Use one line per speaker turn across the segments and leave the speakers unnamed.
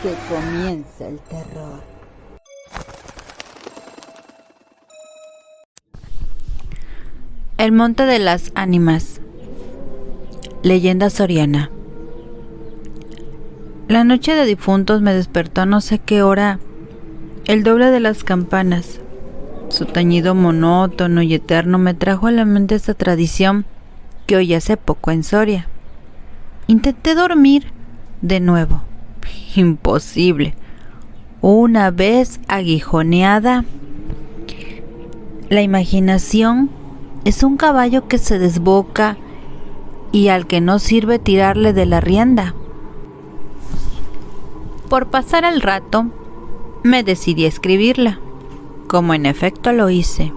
Que comience el terror.
El Monte de las Ánimas. Leyenda soriana. La noche de difuntos me despertó a no sé qué hora el doble de las campanas. Su tañido monótono y eterno me trajo a la mente esta tradición que oí hace poco en Soria. Intenté dormir de nuevo. Imposible. Una vez aguijoneada, la imaginación es un caballo que se desboca y al que no sirve tirarle de la rienda. Por pasar el rato, me decidí a escribirla, como en efecto lo hice.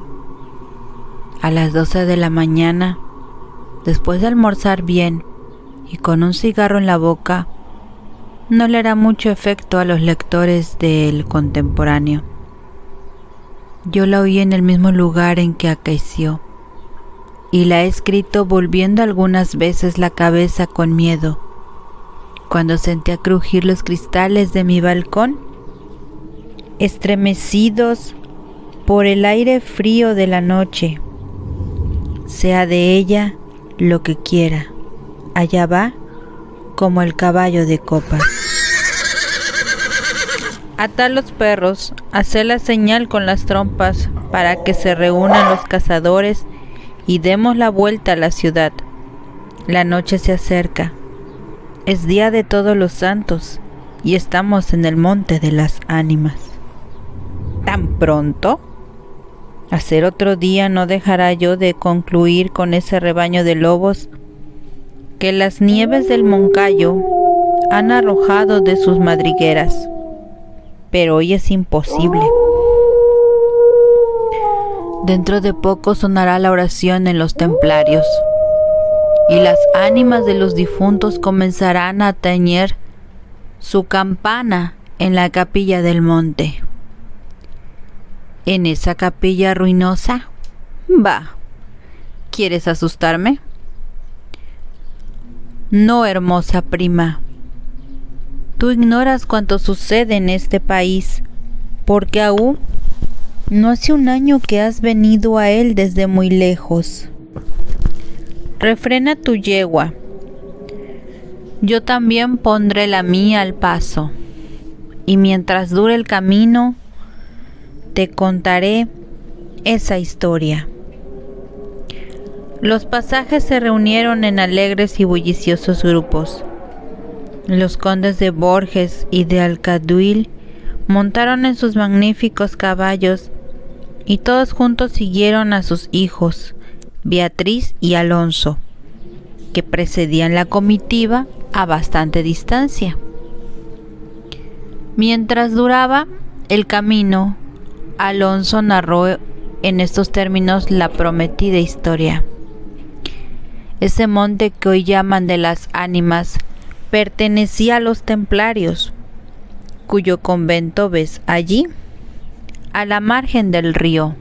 A las 12 de la mañana, después de almorzar bien y con un cigarro en la boca, no le hará mucho efecto a los lectores del Contemporáneo. Yo la oí en el mismo lugar en que acaeció, y la he escrito volviendo algunas veces la cabeza con miedo, cuando sentía crujir los cristales de mi balcón, estremecidos por el aire frío de la noche. Sea de ella lo que quiera, allá va como el caballo de copas. Atad los perros, haced la señal con las trompas para que se reúnan los cazadores y demos la vuelta a la ciudad. La noche se acerca. Es día de Todos los Santos y estamos en el Monte de las Ánimas. ¿Tan pronto? A ser otro día no dejará yo de concluir con ese rebaño de lobos que las nieves del Moncayo han arrojado de sus madrigueras. Pero hoy es imposible. Dentro de poco sonará la oración en los templarios, y las ánimas de los difuntos comenzarán a tañer su campana en la capilla del monte. ¿En esa capilla ruinosa? Va. ¿Quieres asustarme? No, hermosa prima. Tú ignoras cuanto sucede en este país, porque aún no hace un año que has venido a él desde muy lejos. Refrena tu yegua. Yo también pondré la mía al paso, y mientras dure el camino, te contaré esa historia. Los pasajes se reunieron en alegres y bulliciosos grupos. Los condes de Borges y de Alcaduil montaron en sus magníficos caballos y todos juntos siguieron a sus hijos, Beatriz y Alonso, que precedían la comitiva a bastante distancia. Mientras duraba el camino, Alonso narró en estos términos la prometida historia. Ese monte que hoy llaman de las Ánimas pertenecía a los templarios, cuyo convento ves allí, a la margen del río.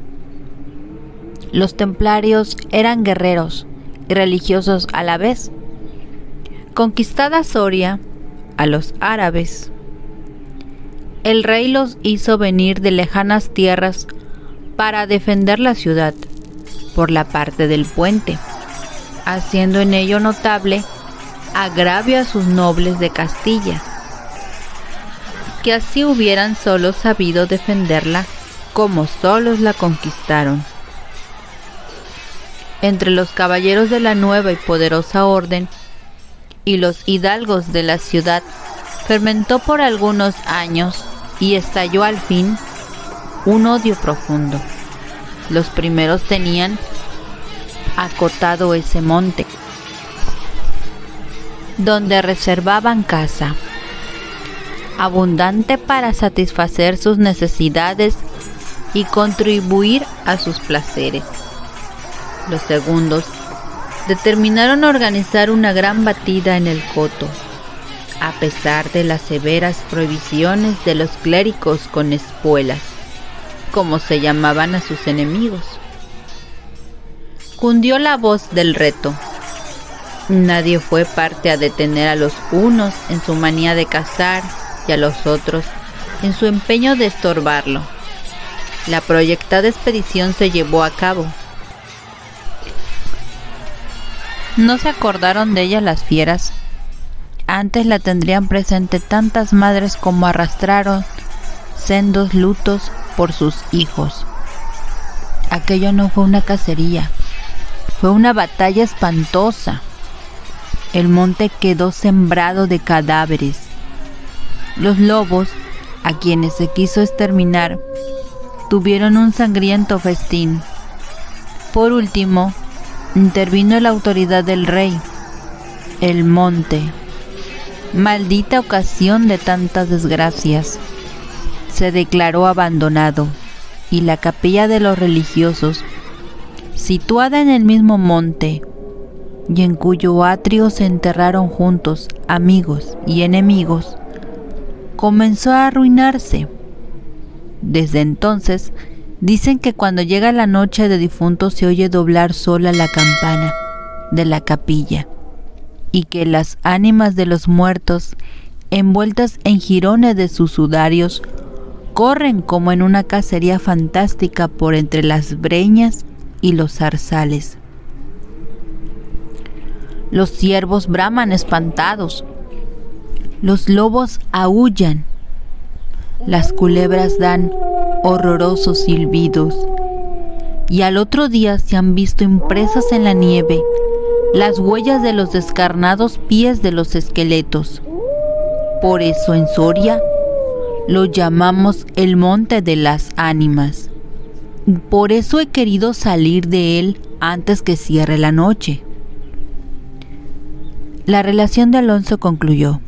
Los templarios eran guerreros y religiosos a la vez. Conquistada Soria a los árabes, el rey los hizo venir de lejanas tierras para defender la ciudad por la parte del puente, haciendo en ello notable agravio a sus nobles de Castilla, que así hubieran solo sabido defenderla como solos la conquistaron. Entre los caballeros de la nueva y poderosa orden y los hidalgos de la ciudad fermentó por algunos años y estalló al fin un odio profundo. Los primeros tenían acotado ese monte, donde reservaban casa, abundante para satisfacer sus necesidades y contribuir a sus placeres. Los segundos determinaron organizar una gran batida en el coto, a pesar de las severas prohibiciones de los clérigos con espuelas, como se llamaban a sus enemigos. Cundió la voz del reto. Nadie fue parte a detener a los hunos en su manía de cazar y a los otros en su empeño de estorbarlo. La proyectada expedición se llevó a cabo. No se acordaron de ella las fieras. Antes la tendrían presente tantas madres como arrastraron sendos lutos por sus hijos. Aquello no fue una cacería, fue una batalla espantosa. El monte quedó sembrado de cadáveres. Los lobos, a quienes se quiso exterminar, tuvieron un sangriento festín. Por último, intervino la autoridad del rey. El monte, maldita ocasión de tantas desgracias, se declaró abandonado, y la capilla de los religiosos, situada en el mismo monte, y en cuyo atrio se enterraron juntos amigos y enemigos, comenzó a arruinarse. Desde entonces, dicen que cuando llega la noche de difuntos se oye doblar sola la campana de la capilla, y que las ánimas de los muertos, envueltas en jirones de sus sudarios, corren como en una cacería fantástica por entre las breñas y los zarzales. Los ciervos braman espantados, los lobos aúllan, las culebras dan horrorosos silbidos, y al otro día se han visto impresas en la nieve las huellas de los descarnados pies de los esqueletos. Por eso en Soria lo llamamos el Monte de las Ánimas. Por eso he querido salir de él antes que cierre la noche. La relación de Alonso concluyó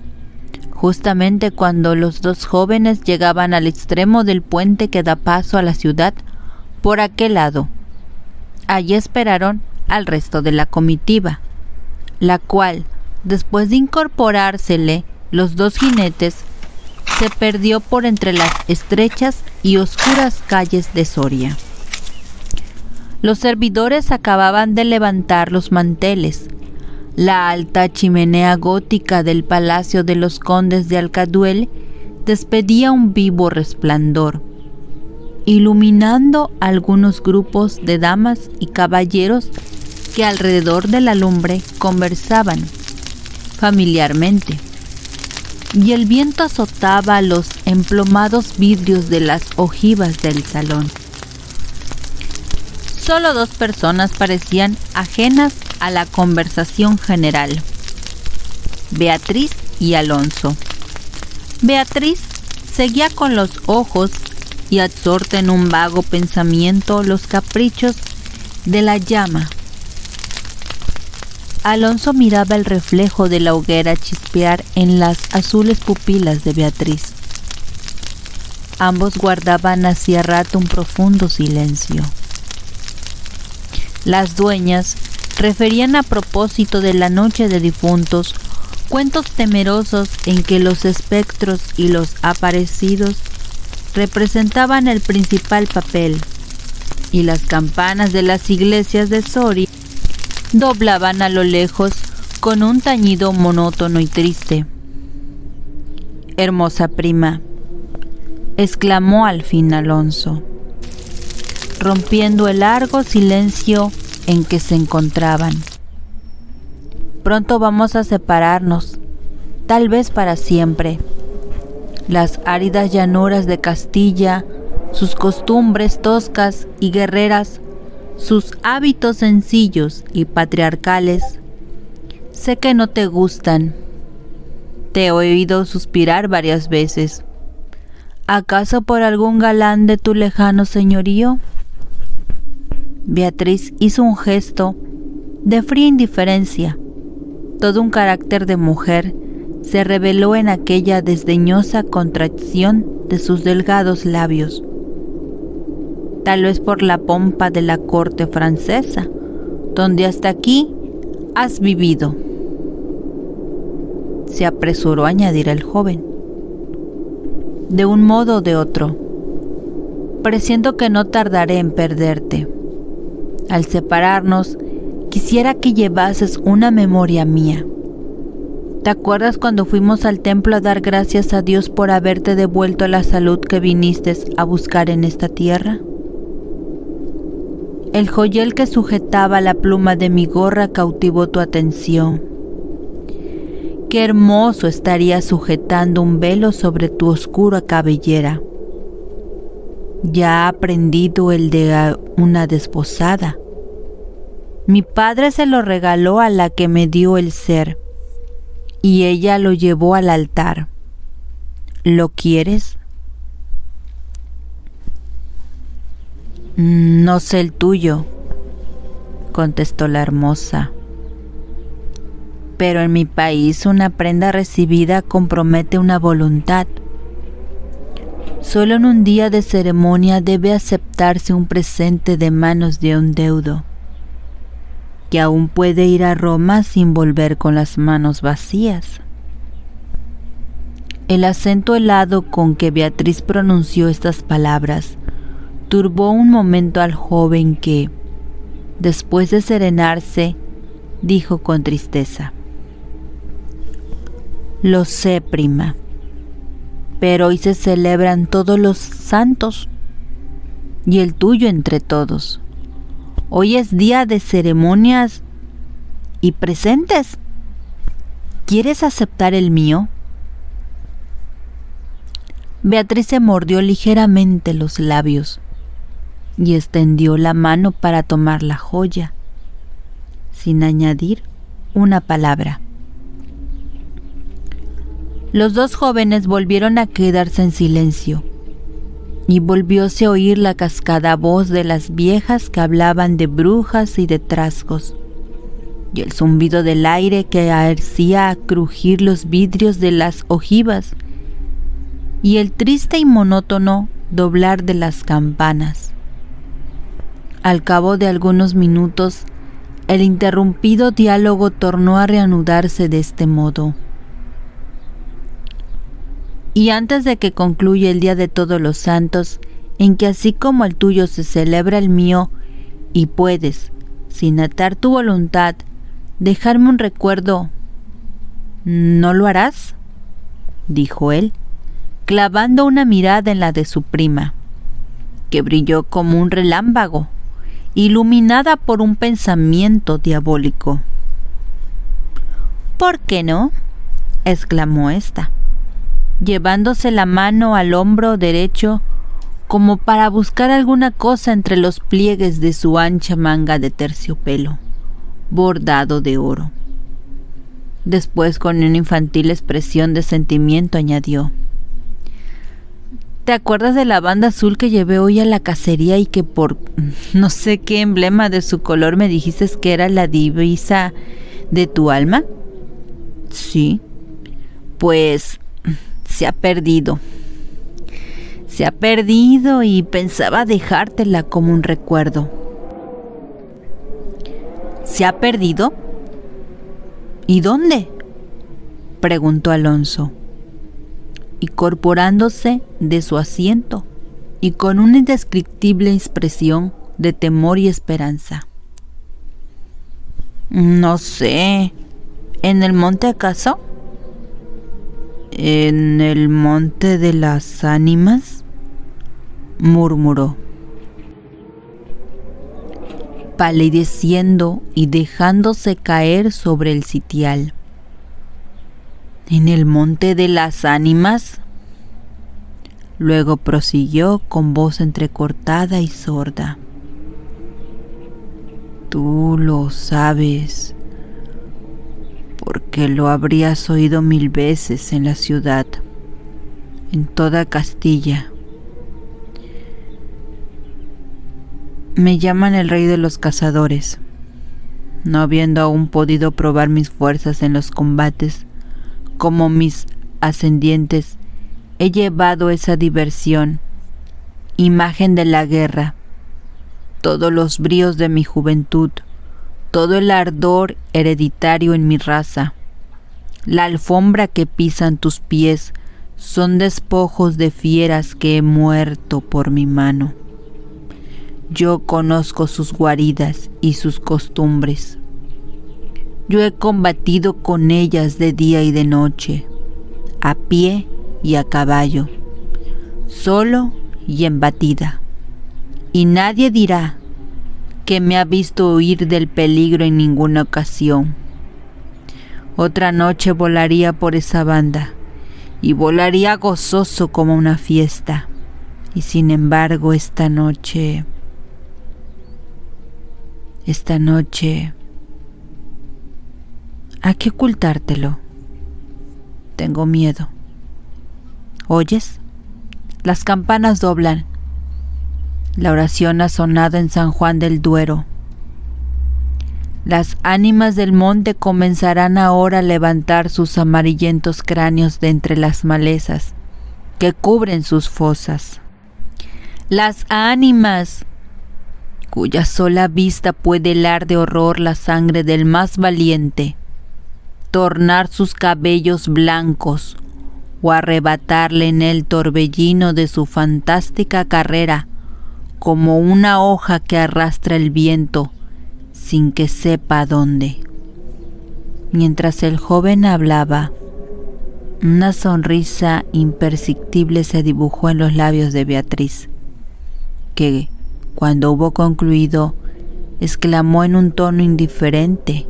justamente cuando los dos jóvenes llegaban al extremo del puente que da paso a la ciudad por aquel lado. Allí esperaron al resto de la comitiva, la cual, después de incorporársele los dos jinetes, se perdió por entre las estrechas y oscuras calles de Soria. Los servidores acababan de levantar los manteles. La alta chimenea gótica del palacio de los condes de Alcaduel despedía un vivo resplandor, iluminando algunos grupos de damas y caballeros que alrededor de la lumbre conversaban familiarmente, y el viento azotaba los emplomados vidrios de las ojivas del salón. Solo dos personas parecían ajenas a la conversación general: Beatriz y Alonso. Beatriz seguía con los ojos y absorta en un vago pensamiento los caprichos de la llama. Alonso miraba el reflejo de la hoguera chispear en las azules pupilas de Beatriz. Ambos guardaban hacía rato un profundo silencio. Las dueñas referían a propósito de la noche de difuntos cuentos temerosos en que los espectros y los aparecidos representaban el principal papel, y las campanas de las iglesias de Soria doblaban a lo lejos con un tañido monótono y triste. «Hermosa prima», exclamó al fin Alonso, rompiendo el largo silencio en que se encontraban. «Pronto vamos a separarnos, tal vez para siempre. Las áridas llanuras de Castilla, sus costumbres toscas y guerreras, sus hábitos sencillos y patriarcales, sé que no te gustan. Te he oído suspirar varias veces. ¿Acaso por algún galán de tu lejano señorío?» Beatriz hizo un gesto de fría indiferencia. Todo un carácter de mujer se reveló en aquella desdeñosa contracción de sus delgados labios. Tal vez por la pompa de la corte francesa, donde hasta aquí has vivido, se apresuró a añadir el joven. De un modo o de otro, presiento que no tardaré en perderte. Al separarnos, quisiera que llevases una memoria mía. ¿Te acuerdas cuando fuimos al templo a dar gracias a Dios por haberte devuelto la salud que viniste a buscar en esta tierra? El joyel que sujetaba la pluma de mi gorra cautivó tu atención. Qué hermoso estaría sujetando un velo sobre tu oscura cabellera. Ya ha aprendido el de una desposada. Mi padre se lo regaló a la que me dio el ser, y ella lo llevó al altar. ¿Lo quieres? No sé el tuyo, contestó la hermosa. Pero en mi país una prenda recibida compromete una voluntad. Solo en un día de ceremonia debe aceptarse un presente de manos de un deudo, que aún puede ir a Roma sin volver con las manos vacías. El acento helado con que Beatriz pronunció estas palabras turbó un momento al joven que, después de serenarse, dijo con tristeza: Lo sé, prima, pero hoy se celebran todos los santos y el tuyo entre todos. Hoy es día de ceremonias y presentes. ¿Quieres aceptar el mío? Beatriz se mordió ligeramente los labios y extendió la mano para tomar la joya, sin añadir una palabra. Los dos jóvenes volvieron a quedarse en silencio, y volvióse a oír la cascada voz de las viejas que hablaban de brujas y de trasgos, y el zumbido del aire que hacía crujir los vidrios de las ojivas, y el triste y monótono doblar de las campanas. Al cabo de algunos minutos, el interrumpido diálogo tornó a reanudarse de este modo: Y antes de que concluya el día de todos los santos, en que así como el tuyo se celebra el mío, y puedes, sin atar tu voluntad, dejarme un recuerdo, ¿no lo harás?, dijo él, clavando una mirada en la de su prima, que brilló como un relámpago, iluminada por un pensamiento diabólico. ¿Por qué no?, exclamó ésta, llevándose la mano al hombro derecho como para buscar alguna cosa entre los pliegues de su ancha manga de terciopelo, bordado de oro. Después, con una infantil expresión de sentimiento, añadió: ¿Te acuerdas de la banda azul que llevé hoy a la cacería y que por no sé qué emblema de su color me dijiste que era la divisa de tu alma? Sí. Pues se ha perdido. Se ha perdido y pensaba dejártela como un recuerdo. ¿Se ha perdido? ¿Y dónde?, preguntó Alonso, incorporándose de su asiento y con una indescriptible expresión de temor y esperanza. No sé. ¿En el monte acaso? ¿En el monte de las ánimas?, murmuró, palideciendo y dejándose caer sobre el sitial. ¿En el monte de las ánimas? Luego prosiguió con voz entrecortada y sorda: Tú lo sabes, porque lo habrías oído 1000 veces en la ciudad, en toda Castilla. Me llaman el rey de los cazadores. No habiendo aún podido probar mis fuerzas en los combates, como mis ascendientes, he llevado esa diversión, imagen de la guerra, todos los bríos de mi juventud, todo el ardor hereditario en mi raza. La alfombra que pisan tus pies son despojos de fieras que he muerto por mi mano. Yo conozco sus guaridas y sus costumbres. Yo he combatido con ellas de día y de noche, a pie y a caballo, solo y en batida, y nadie dirá que me ha visto huir del peligro en ninguna ocasión. Otra noche volaría por esa banda, y volaría gozoso como una fiesta, y sin embargo esta noche, ¿a qué ocultártelo? Tengo miedo. ¿Oyes? Las campanas doblan. La oración ha sonado en San Juan del Duero. Las ánimas del monte comenzarán ahora a levantar sus amarillentos cráneos de entre las malezas que cubren sus fosas. Las ánimas cuya sola vista puede helar de horror la sangre del más valiente, tornar sus cabellos blancos o arrebatarle en el torbellino de su fantástica carrera como una hoja que arrastra el viento sin que sepa a dónde. Mientras el joven hablaba, una sonrisa imperceptible se dibujó en los labios de Beatriz, que, cuando hubo concluido, exclamó en un tono indiferente,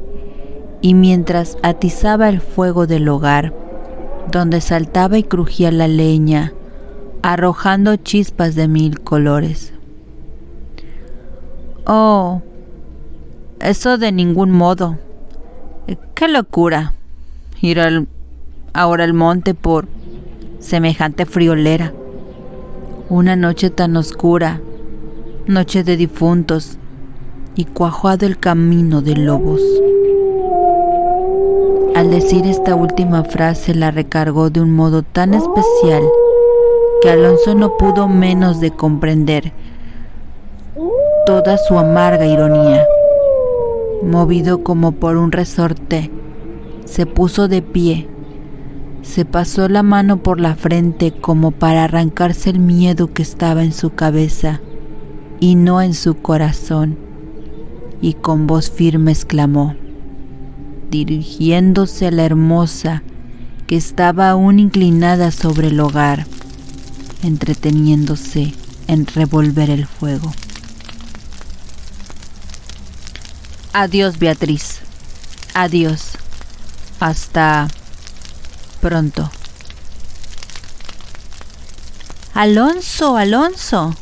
y mientras atizaba el fuego del hogar, donde saltaba y crujía la leña, arrojando chispas de 1000 colores. Oh, eso de ningún modo. ¡Qué locura! Ir ahora al monte por semejante friolera. Una noche tan oscura, noche de difuntos, y cuajado el camino de lobos. Al decir esta última frase la recargó de un modo tan especial que Alonso no pudo menos de comprender toda su amarga ironía. Movido como por un resorte, se puso de pie, se pasó la mano por la frente como para arrancarse el miedo que estaba en su cabeza y no en su corazón, y con voz firme exclamó, dirigiéndose a la hermosa que estaba aún inclinada sobre el hogar, entreteniéndose en revolver el fuego. Adiós, Beatriz. Adiós. Hasta pronto. Alonso, Alonso,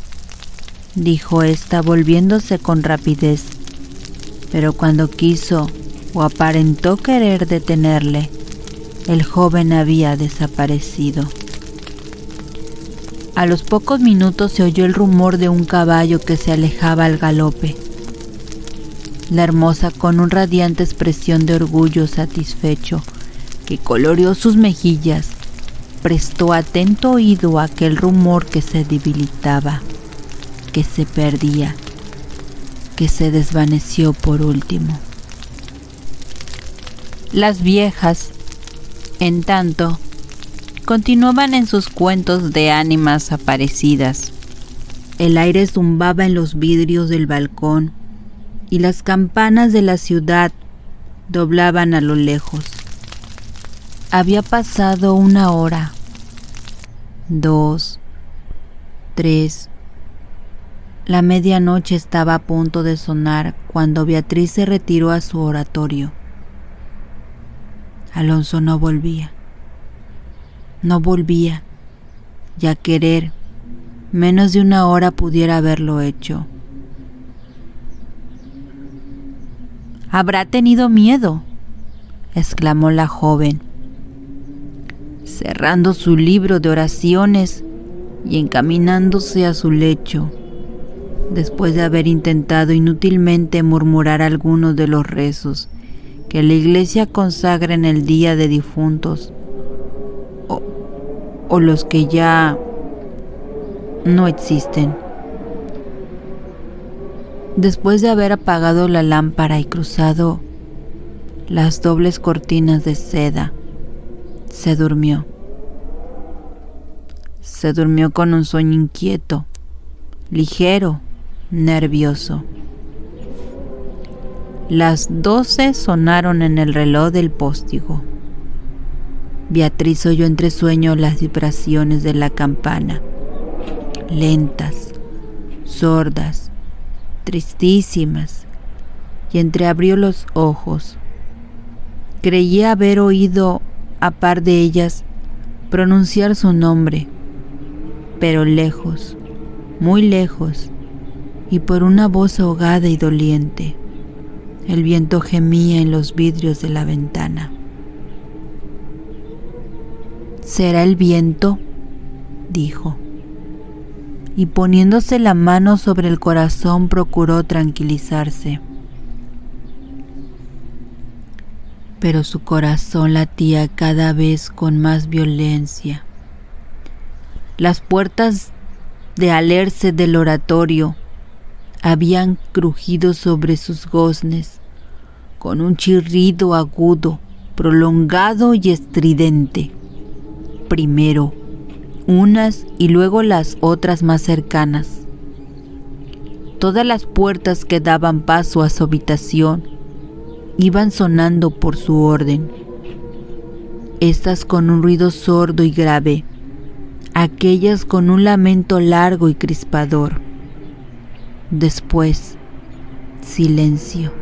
dijo ésta volviéndose con rapidez, pero cuando quiso o aparentó querer detenerle, el joven había desaparecido. A los pocos minutos se oyó el rumor de un caballo que se alejaba al galope. La hermosa, con una radiante expresión de orgullo satisfecho que coloreó sus mejillas, prestó atento oído a aquel rumor que se debilitaba, que se perdía, que se desvaneció por último. Las viejas, en tanto, continuaban en sus cuentos de ánimas aparecidas. El aire zumbaba en los vidrios del balcón y las campanas de la ciudad doblaban a lo lejos. Había pasado 1 hora, 2, 3. La medianoche estaba a punto de sonar cuando Beatriz se retiró a su oratorio. Alonso no volvía, y a querer, menos de 1 hora pudiera haberlo hecho. «Habrá tenido miedo», exclamó la joven, cerrando su libro de oraciones y encaminándose a su lecho, después de haber intentado inútilmente murmurar algunos de los rezos que la iglesia consagra en el día de difuntos, o los que ya no existen. Después de haber apagado la lámpara y cruzado las dobles cortinas de seda, se durmió. Se durmió con un sueño inquieto, ligero, nervioso. Las 12 sonaron en el reloj del postigo. Beatriz oyó entre sueños las vibraciones de la campana, lentas, sordas, tristísimas, y entreabrió los ojos. Creía haber oído a par de ellas pronunciar su nombre, pero lejos, muy lejos, y por una voz ahogada y doliente. El viento gemía en los vidrios de la ventana. «¿Será el viento?», dijo, y poniéndose la mano sobre el corazón procuró tranquilizarse. Pero su corazón latía cada vez con más violencia. Las puertas de alerce del oratorio habían crujido sobre sus goznes con un chirrido agudo, prolongado y estridente. Primero unas y luego las otras más cercanas. Todas las puertas que daban paso a su habitación iban sonando por su orden, estas con un ruido sordo y grave, aquellas con un lamento largo y crispador. Después, silencio.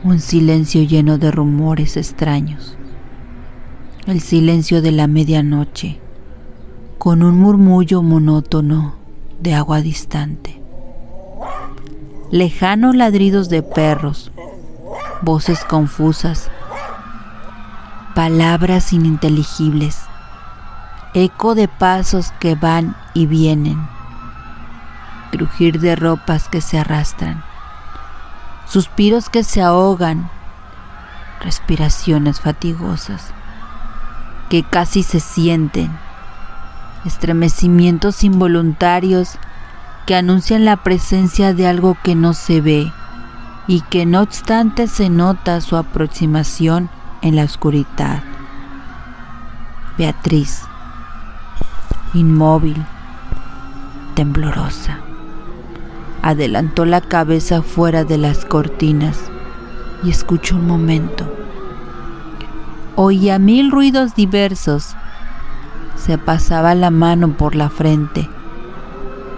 Un silencio lleno de rumores extraños. El silencio de la medianoche, con un murmullo monótono de agua distante. Lejanos ladridos de perros, voces confusas, palabras ininteligibles, eco de pasos que van y vienen, crujir de ropas que se arrastran, suspiros que se ahogan, respiraciones fatigosas que casi se sienten, estremecimientos involuntarios que anuncian la presencia de algo que no se ve y que no obstante se nota su aproximación en la oscuridad. Beatriz, inmóvil, temblorosa, adelantó la cabeza fuera de las cortinas y escuchó un momento. Oía 1000 ruidos diversos. Se pasaba la mano por la frente.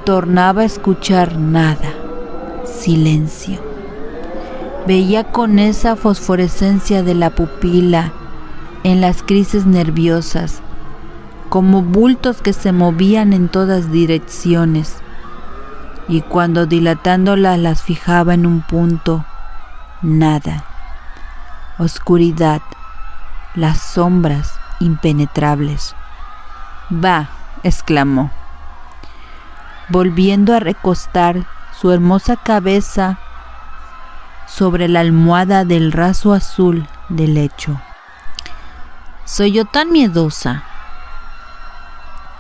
Tornaba a escuchar nada. Silencio. Veía con esa fosforescencia de la pupila en las crisis nerviosas, como bultos que se movían en todas direcciones, y cuando dilatándolas las fijaba en un punto, nada. Oscuridad. Las sombras impenetrables. «Va», exclamó, volviendo a recostar su hermosa cabeza sobre la almohada del raso azul del lecho. «¿Soy yo tan miedosa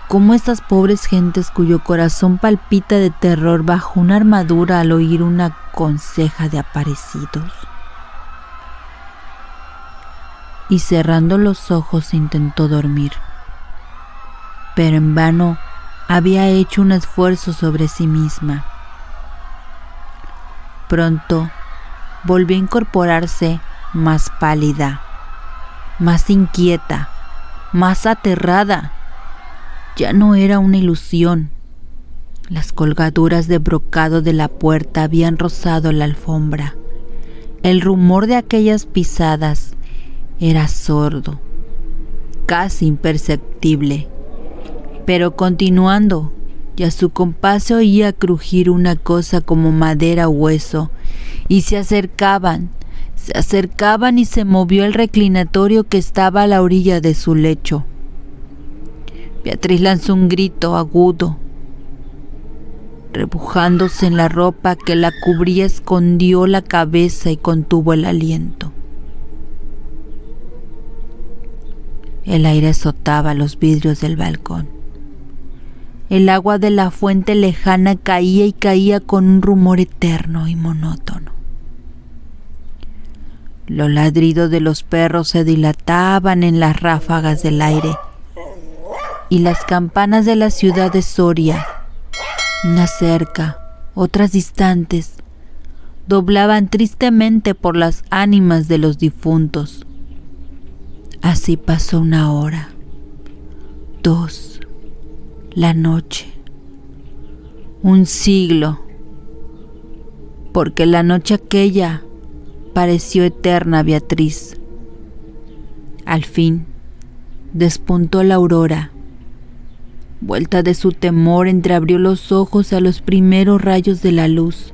como estas pobres gentes cuyo corazón palpita de terror bajo una armadura al oír una conseja de aparecidos?» Y cerrando los ojos intentó dormir, pero en vano había hecho un esfuerzo sobre sí misma. Pronto volvió a incorporarse más pálida, más inquieta, más aterrada. Ya no era una ilusión. Las colgaduras de brocado de la puerta habían rozado la alfombra. El rumor de aquellas pisadas era sordo, casi imperceptible, pero continuando, y a su compás se oía crujir una cosa como madera o hueso, y se acercaban y se movió el reclinatorio que estaba a la orilla de su lecho. Beatriz lanzó un grito agudo. Rebujándose en la ropa que la cubría, escondió la cabeza y contuvo el aliento. El aire azotaba los vidrios del balcón. El agua de la fuente lejana caía y caía con un rumor eterno y monótono. Los ladridos de los perros se dilataban en las ráfagas del aire, y las campanas de la ciudad de Soria, unas cerca, otras distantes, doblaban tristemente por las ánimas de los difuntos. Así pasó 1 hora, 2, la noche, 1 siglo, porque la noche aquella pareció eterna a Beatriz. Al fin despuntó la aurora. Vuelta de su temor, entreabrió los ojos a los primeros rayos de la luz.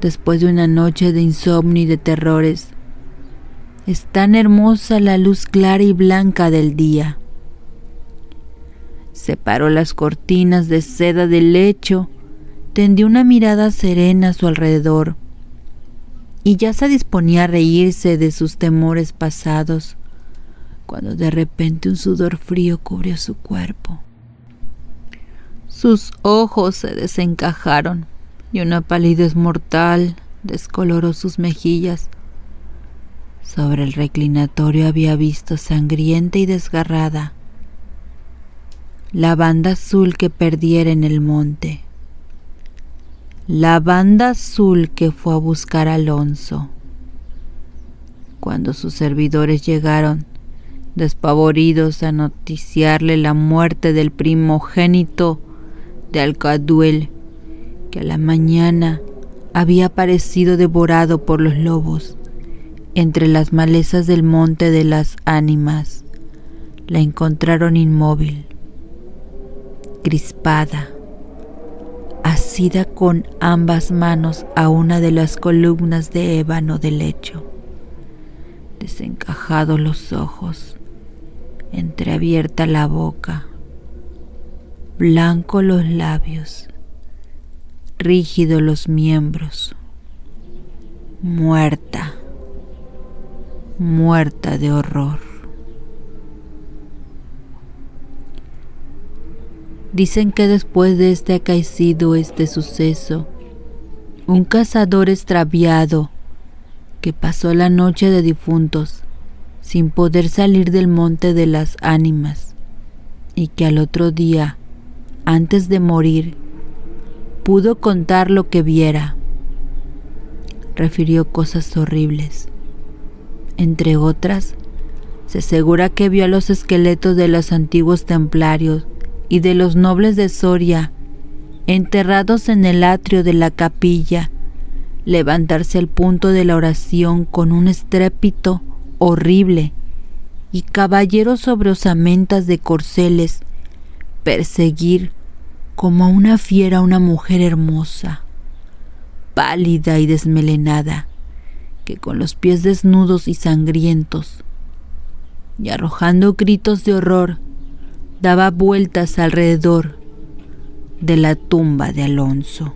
Después de una noche de insomnio y de terrores, es tan hermosa la luz clara y blanca del día. Separó las cortinas de seda del lecho, tendió una mirada serena a su alrededor, y ya se disponía a reírse de sus temores pasados, cuando de repente un sudor frío cubrió su cuerpo. Sus ojos se desencajaron y una palidez mortal descoloró sus mejillas. Sobre el reclinatorio había visto sangrienta y desgarrada la banda azul que perdiera en el monte, la banda azul que fue a buscar a Alonso. Cuando sus servidores llegaron, despavoridos, a noticiarle la muerte del primogénito de Alcaduel, que a la mañana había aparecido devorado por los lobos entre las malezas del monte de las ánimas, la encontraron inmóvil, crispada, asida con ambas manos a una de las columnas de ébano del lecho, desencajados los ojos, entreabierta la boca, blancos los labios, rígidos los miembros, muerta, muerta de horror. Dicen que después de acaecido este suceso, un cazador extraviado que pasó la noche de difuntos sin poder salir del monte de las ánimas, y que al otro día, antes de morir, pudo contar lo que viera. Refirió cosas horribles. Entre otras, se asegura que vio a los esqueletos de los antiguos templarios y de los nobles de Soria, enterrados en el atrio de la capilla, levantarse al punto de la oración con un estrépito horrible, y caballeros sobre osamentas de corceles perseguir como a una fiera a una mujer hermosa, pálida y desmelenada, que con los pies desnudos y sangrientos, y arrojando gritos de horror, daba vueltas alrededor de la tumba de Alonso.